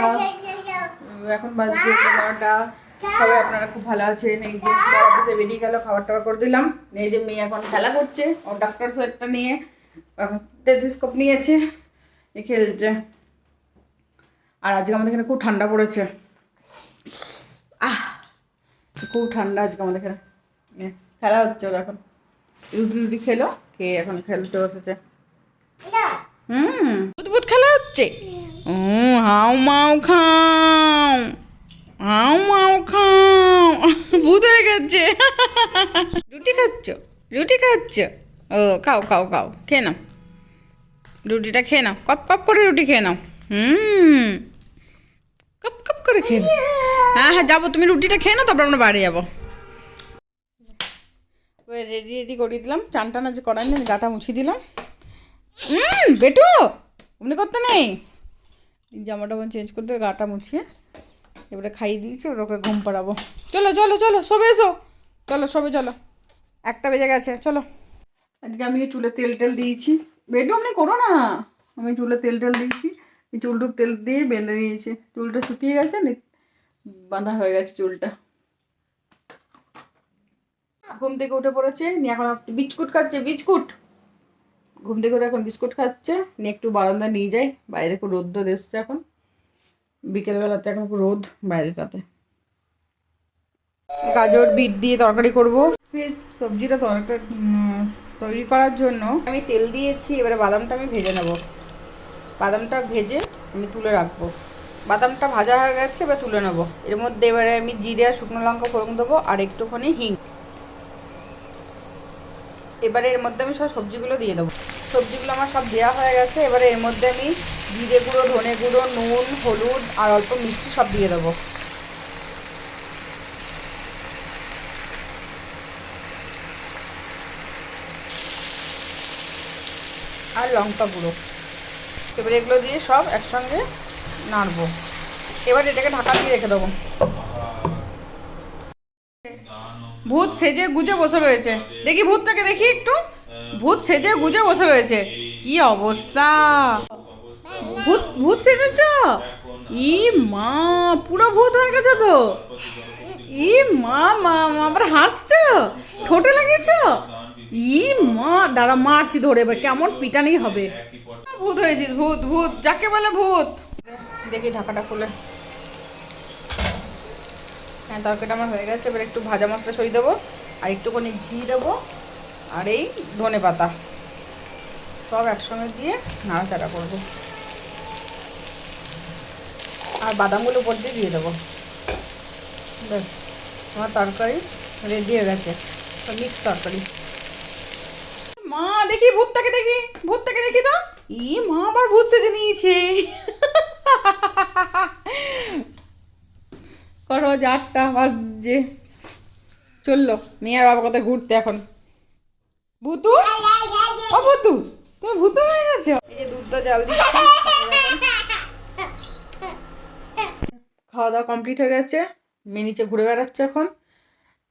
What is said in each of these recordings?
বন্ধুরা, এখন বাজছে 9টা। সবাই আপনারা খুব ভালো আছেন। এই যে অফিসে বেরিয়ে গেল, খাবার টাবার করে দিলাম। এই যে মেয়ে এখন খেলা করছে, ও ডাক্তার সোয়েটটা নিয়ে টেলিস্কোপ নিয়েছে, খেলছে। আর আজকে আমাদের এখানে খুব ঠান্ডা পড়েছে, খুব ঠান্ডা আজকে আমাদের এখানে। খেলা হচ্ছে, ওরা এখন রুটি রুটি খেলো, খেয়ে এখন খেলতে বসেছে। বুদবুদ খেলা হচ্ছে। হাউ মাউ খাও, হাউ মাউ খাও, ভূত হয়ে গেছে। রুটি খাচ্ছ, রুটি খাচ্ছ? ও খাও খাও খাও, খেয়ে নাও রুটিটা, খেয়ে নাও, কপ কপ করে রুটি খেয়ে নাও। কপ কপ করে খেয়ে নাও। হ্যাঁ হ্যাঁ যাবো, তুমি রুটিটা খেয়ে নাও, তারপর আমরা বাড়ি যাবো। রেডি রেডি করিয়ে দিলাম, চান টান আজ করাই না, গাটা মুছিয়ে দিলাম। বেটু অমনি করতে নেই, জামাটা চেঞ্জ করতে গাটা মুছিয়ে এবারে খাইয়ে দিয়েছি, ওকে ঘুম পাড়াবো। চলো চলো চলো সবে এসো, চলো সবে চলো, 1টা বেজে গেছে, চলো। আজকে আমি চুলে তেল টেল দিয়েছি, বেটু অমনি করো না, আমি চুলে তেল টেল দিয়েছি, চুলটুক তেল দিয়ে বেঁধে নিয়েছি, চুলটা শুকিয়ে গেছে, বাঁধা হয়ে গেছে চুলটা। ঘুম থেকে উঠে পড়েছে, নিয়ে এখন বিস্কুট খাচ্ছে, বিস্কুট ঘুম থেকে উঠে এখন বিস্কুট খাচ্ছে, নিয়ে একটু বারান্দা নিয়ে যাই, বাইরে খুব রোদ এসছে এখন, বিকেলবেলাতে এখন খুব রোদ বাইরেটাতে। গাজর বিট দিয়ে তরকারি করবো। সবজিটা তৈরি করার জন্য আমি তেল দিয়েছি, এবারে বাদামটা আমি ভেজে নেব। বাদামটা ভেজে আমি তুলে রাখবো। বাদামটা ভাজা হয়ে গেছে, এবার তুলে নেবো। এর মধ্যে এবারে আমি জিরে আর শুকনো লঙ্কা ফোড়ন দেবো, আর একটুখানি হিং। এবারে এর মধ্যে আমি সব সবজিগুলো দিয়ে দেবো। সবজিগুলো আমার সব দেওয়া হয়ে গেছে, এবারে এর মধ্যে আমি জিরে গুঁড়ো, ধনে গুঁড়ো, নুন, হলুদ আর অল্প মিষ্টি সব দিয়ে দেবো। আর লঙ্কা গুঁড়ো, এবারে এগুলো দিয়ে সব একসঙ্গে নাড়বো। এবার এটাকে ঢাকা দিয়ে রেখে দেবো। ভূত সেজে গুজে বসে রয়েছে, দেখি ভূতটাকে দেখি একটু। ভূত সেজে গুজে বসে রয়েছে, কি অবস্থা! ভূত ভূত সেজেছ? ই মা, পুরো ভূত হয়ে গেছে তো। ই মা মা, আবার হাসছো, ঠোঁটে লাগিয়েছ? ই মা, দাঁড়া মারছি ধরে, এবার কেমন পিটানি হবে। ভূত হয়েছিস, ভূত ভূত যাকে বলে ভূত। দেখি ঢাকাটা খুলে। হ্যাঁ, তরকারিটা আমার হয়ে গেছে, এবার একটু ভাজা মশলা ছড়িয়ে দেবো, আর একটুখানি ঘি দেবো, আর এই ধনে পাতা সব একসঙ্গে দিয়ে নাড়াচাড়া করবো, আর বাদামগুলো উপর দিয়ে দেবো। ব্যাস, আমার তরকারি রেডি হয়ে গেছে, মিক্স তরকারি। মা দেখি ভূতটাকে, দেখি ভূতটাকে দেখি তো। ই মা, আবার ভূত সেজে নিয়েছে। করো 8টা বাজছে, চললো মেয়ে আর বাবার কথা ঘুরতে এখন। ভূতু, ও ভূতু, তুমি ভূতু হয়ে গেছো। এই যে দুধটা জাল দিচ্ছি। খাওয়া দাওয়া কমপ্লিট হয়ে গেছে, মেয়ে নিচে ঘুরে বেড়াচ্ছে এখন,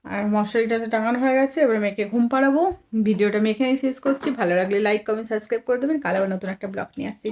আর মশারিটাতে টাঙানো হয়ে গেছে। এবার মেয়েকে ঘুম পাড়াবো। ভিডিওটা আমি এখানেই শেষ করছি। ভালো লাগলে লাইক, কমেন্ট, সাবস্ক্রাইব করে দেবেন। কাল আবার নতুন একটা ব্লগ নিয়ে আসছি।